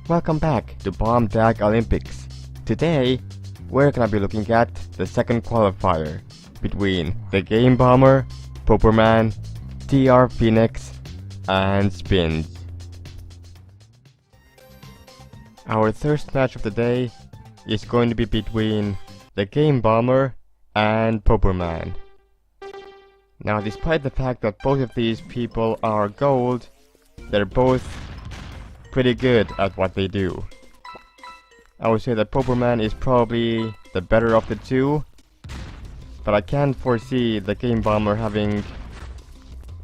Welcome back to BombTag Olympics. Today, we're gonna be looking at the second qualifier between TheGameBomber, Poperman, TRPhoenix, and Spinz. Our first match of the day is going to be between TheGameBomber and Poperman. Now, despite the fact that both of these people are gold, they're both pretty good at what they do. I would say that Poperman is probably the better of the two, but I can't foresee TheGameBomber having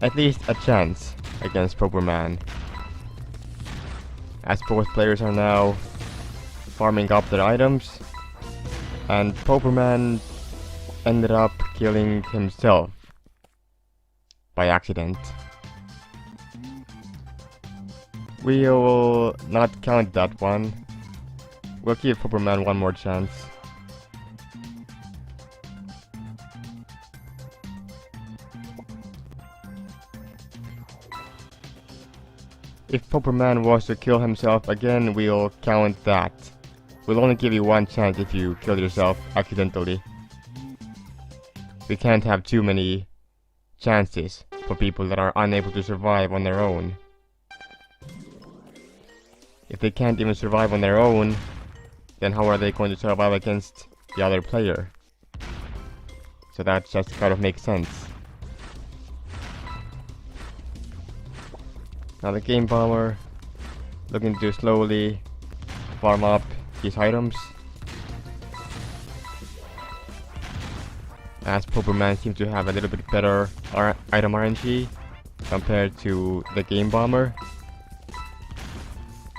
at least a chance against Poperman, as both players are now farming up their items, and Poperman ended up killing himself by accident. We will not count that one. We'll give Poperman one more chance. If Poperman was to kill himself again, we'll count that. We'll only give you one chance if you kill yourself accidentally. We can't have too many chances for people that are unable to survive on their own. If they can't even survive on their own, then how are they going to survive against the other player? So that just kind of makes sense. Now TheGameBomber looking to slowly farm up his items, as Poperman seems to have a little bit better item RNG compared to TheGameBomber,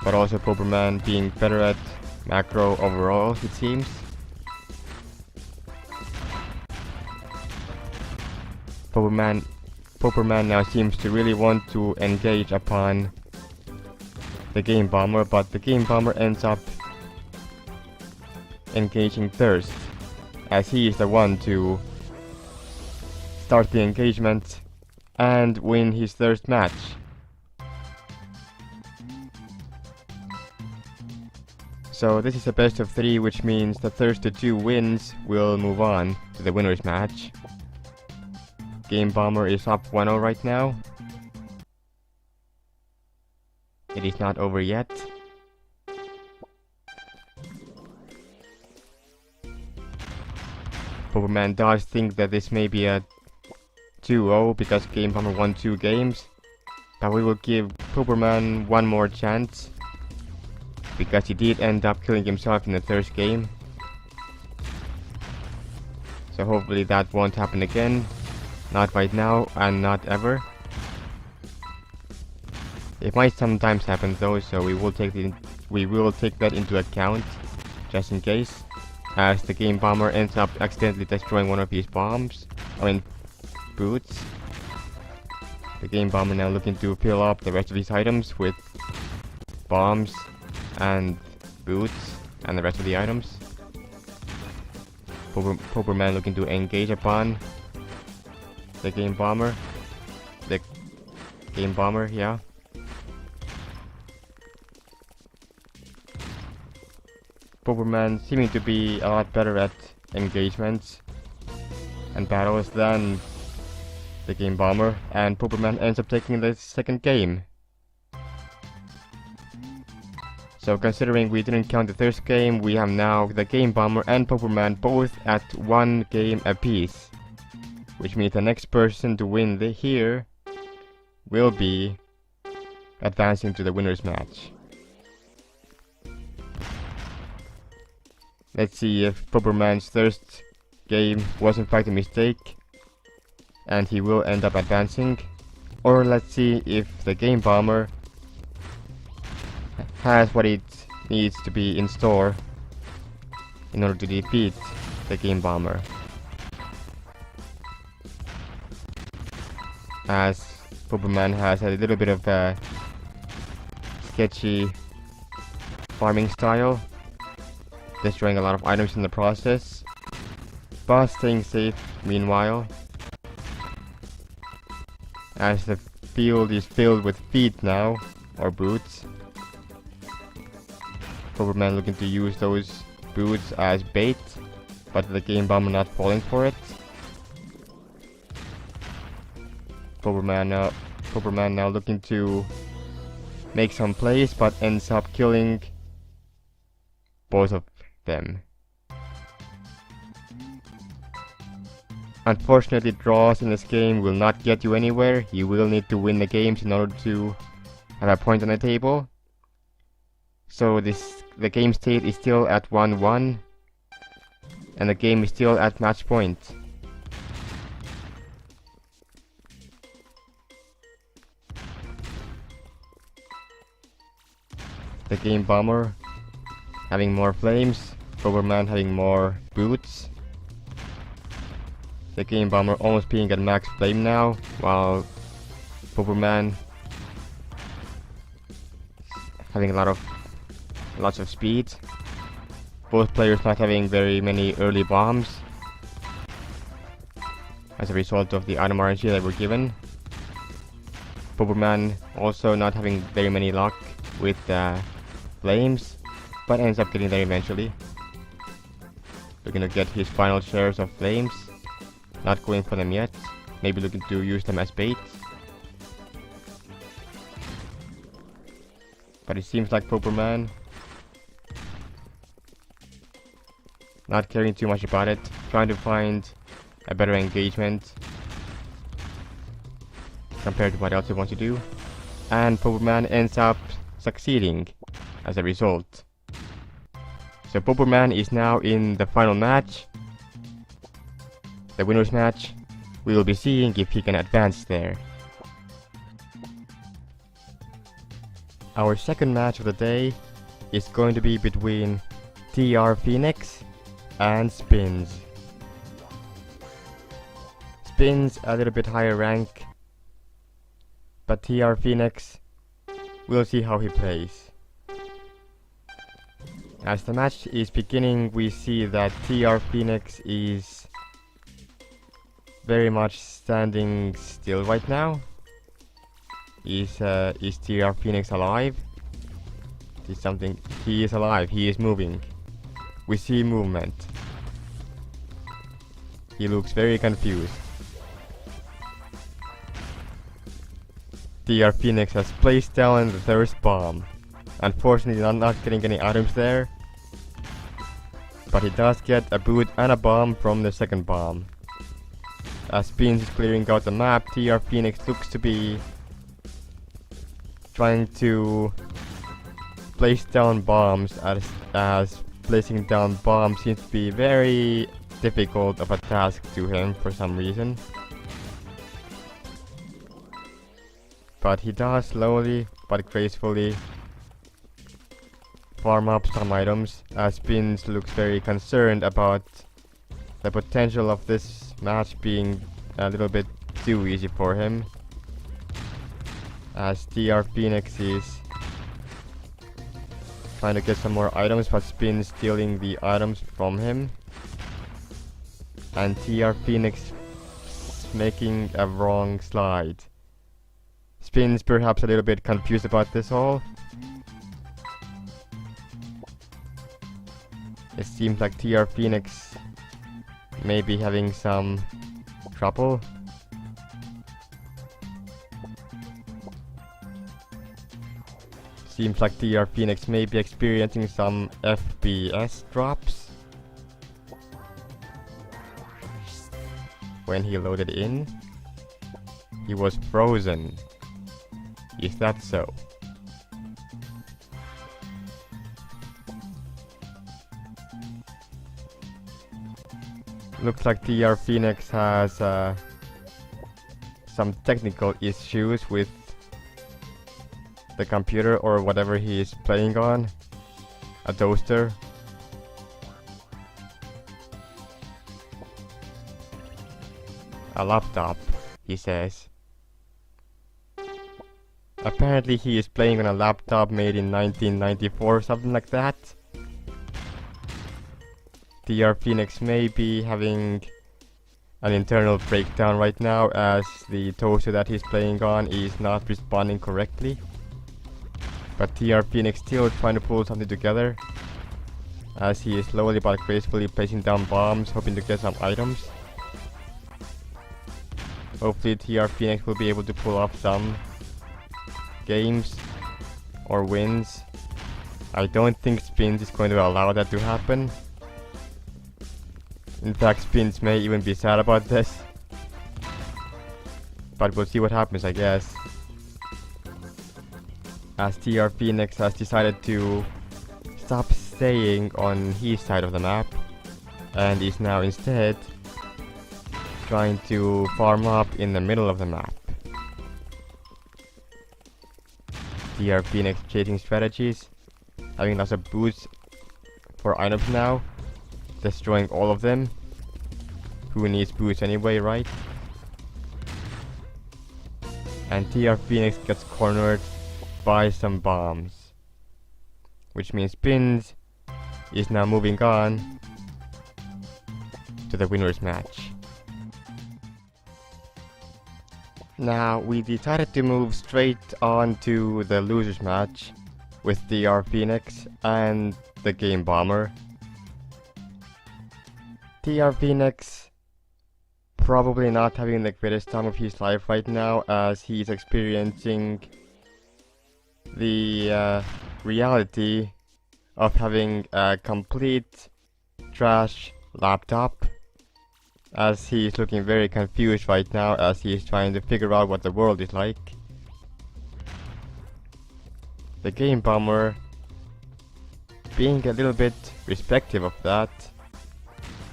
but also Poperman being better at macro overall, it seems. Poperman now seems to really want to engage upon TheGameBomber, but TheGameBomber ends up engaging first, as he is the one to start the engagement and win his first match. So this is a best of 3, which means the first to 2 wins will move on to the winner's match. GameBomber is up 1-0 right now. It is not over yet. Poperman does think that this may be a 2-0 because GameBomber won 2 games, but we will give Poperman one more chance, because he did end up killing himself in the first game. So hopefully that won't happen again. Not right now, and not ever. It might sometimes happen though, so we will take that into account, just in case, as TheGameBomber ends up accidentally destroying one of his boots. TheGameBomber now looking to fill up the rest of his items with bombs and boots and the rest of the items. Poperman looking to engage upon TheGameBomber. TheGameBomber, yeah. Poperman seeming to be a lot better at engagements and battles than TheGameBomber, and Poperman ends up taking the second game. So considering we didn't count the first game, we have now TheGameBomber and Poperman both at 1 game apiece, which means the next person to win here will be advancing to the winner's match. Let's see if Poperman's first game was in fact a mistake and he will end up advancing, or let's see if TheGameBomber has what it needs to be in store in order to defeat TheGameBomber. As Poperman has a little bit of a sketchy farming style, destroying a lot of items in the process, but staying safe meanwhile, as the field is filled with feet now, or boots. Poperman looking to use those boots as bait, but the TheGameBomber not falling for it. Poperman now looking to make some plays, but ends up killing both of them. Unfortunately, draws in this game will not get you anywhere. You will need to win the games in order to have a point on the table. So the game state is still at 1-1, and the game is still at match point. The TheGameBomber having more flames, Poperman having more boots. The TheGameBomber almost being at max flame now, while Poperman having lots of speed. Both players not having very many early bombs as a result of the item RNG that were given. Poperman also not having very many luck with flames, but ends up getting there eventually. Looking to get his final shares of flames. Not going for them yet. Maybe looking to use them as bait. But it seems like Poperman not caring too much about it. Trying to find a better engagement compared to what else he wants to do. And Poperman ends up succeeding as a result. So Poperman is now in the final match. The winner's match. We will be seeing if he can advance there. Our second match of the day is going to be between TRPhoenix and Spinz. Spinz a little bit higher rank, but TRPhoenix, we'll see how he plays. As the match is beginning, we see that TRPhoenix is very much standing still right now. Is TRPhoenix alive? He is alive, he is moving. We see movement. He looks very confused. TRPhoenix has placed down the first bomb. Unfortunately, not getting any items there. But he does get a boot and a bomb from the second bomb. As Spinz is clearing out the map, TRPhoenix looks to be trying to place down bombs, as placing down bombs seems to be very difficult of a task to him for some reason. But he does slowly but gracefully farm up some items, as Spinz looks very concerned about the potential of this match being a little bit too easy for him, as TRPhoenix is trying to get some more items, but Spinz stealing the items from him, and TRPhoenix making a wrong slide. Spinz perhaps a little bit confused about this all. It seems like TRPhoenix may be having some trouble. Seems like TRPhoenix may be experiencing some FPS drops when he loaded in. He was frozen. Is that so? Looks like TRPhoenix has some technical issues with the computer or whatever he is playing on. A toaster. A laptop, he says. Apparently he is playing on a laptop made in 1994 or something like that. TRPhoenix may be having an internal breakdown right now, as the toaster that he's playing on is not responding correctly. But TRPhoenix still trying to pull something together, as he is slowly but gracefully placing down bombs, hoping to get some items. Hopefully TRPhoenix will be able to pull off some games or wins. I don't think Spinz is going to allow that to happen. In fact, Spinz may even be sad about this. But we'll see what happens, I guess. As TRPhoenix has decided to stop staying on his side of the map and is now instead trying to farm up in the middle of the map. TRPhoenix chasing strategies, having lots of boosts for items now, destroying all of them. Who needs boosts anyway, right? And TRPhoenix gets cornered by some bombs, which means Spinz is now moving on to the winners match. Now we decided to move straight on to the losers match with TRPhoenix and TheGameBomber. TRPhoenix probably not having the greatest time of his life right now, as he is experiencing the reality of having a complete trash laptop, as he is looking very confused right now as he is trying to figure out what the world is like. TheGameBomber being a little bit respective of that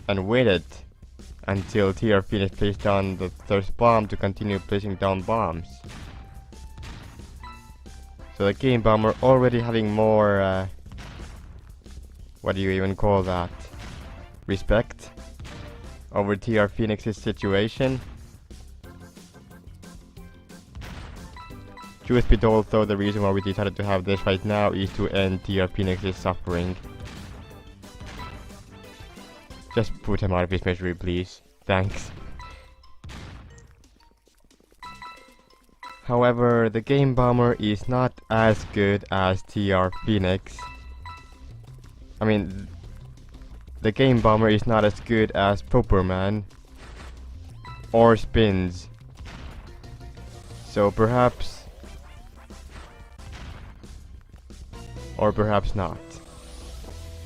and waited until TRPhoenix placed down the first bomb to continue placing down bombs. So TheGameBomber already having more what do you even call that? Respect over TRPhoenix's situation. Truth be told though, the reason why we decided to have this right now is to end TRPhoenix's suffering. Just put him out of his misery, please. Thanks. However, TheGameBomber is not as good as TRPhoenix. I mean, TheGameBomber is not as good as poperman or Spinz. So perhaps, or perhaps not.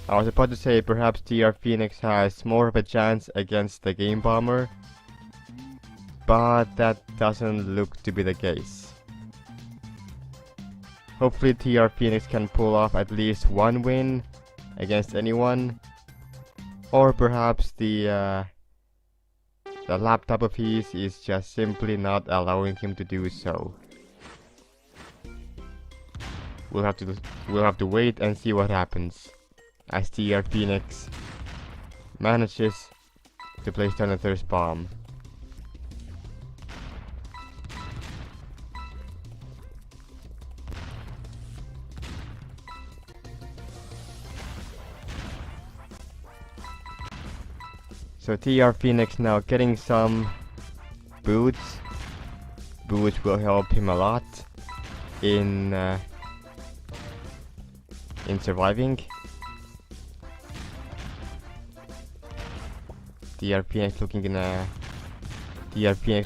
I was about to say perhaps TRPhoenix has more of a chance against TheGameBomber, but that doesn't look to be the case. Hopefully TRPhoenix can pull off at least one win against anyone, or perhaps the laptop of his is just simply not allowing him to do so. We'll have to wait and see what happens as TRPhoenix manages to place down the first bomb. So TRPhoenix now getting some boots. Boots will help him a lot in surviving. TRPhoenix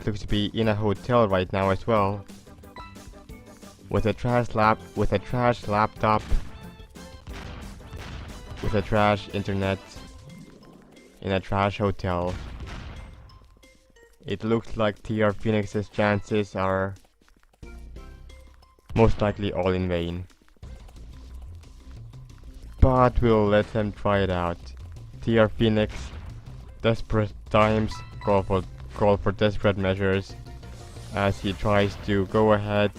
looks to be in a hotel right now as well, with a trash laptop, with a trash internet, in a trash hotel. It looks like TRPhoenix's chances are most likely all in vain. But we'll let them try it out. TRPhoenix, desperate times call for desperate measures as he tries to go ahead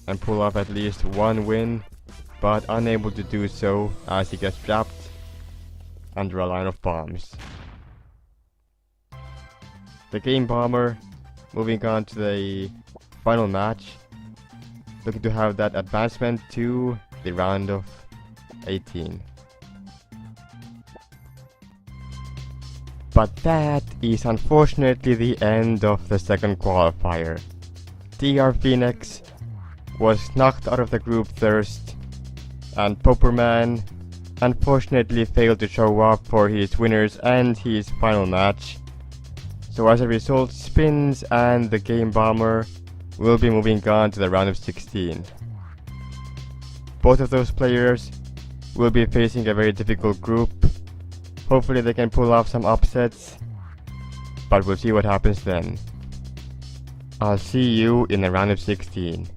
and pull off at least one win, but unable to do so as he gets trapped under a line of bombs. TheGameBomber moving on to the final match, looking to have that advancement to the round of 18. But that is unfortunately the end of the second qualifier. TRPhoenix was knocked out of the group first, and poperman unfortunately failed to show up for his winners and his final match. So as a result, Spinz and TheGameBomber will be moving on to the round of 16. Both of those players will be facing a very difficult group. Hopefully they can pull off some upsets, but we'll see what happens then. I'll see you in the round of 16.